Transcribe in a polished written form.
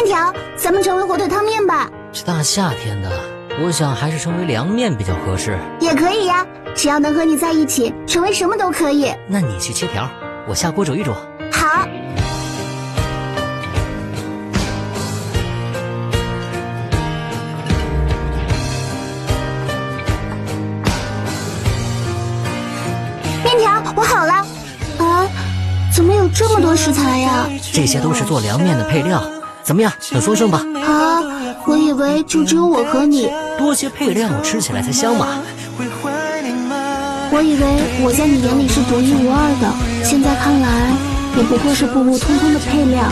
条，咱们成为火腿汤面吧。这大夏天的，我想还是成为凉面比较合适。也可以呀，只要能和你在一起，成为什么都可以。那你去切条，我下锅煮一煮。好。面条，我好了。啊，怎么有这么多食材呀？这些都是做凉面的配料，怎么样，很丰盛吧？啊，我以为就只有我和你。多些配料，吃起来才香嘛。我以为我在你眼里是独一无二的，现在看来，也不过是普普通通的配料。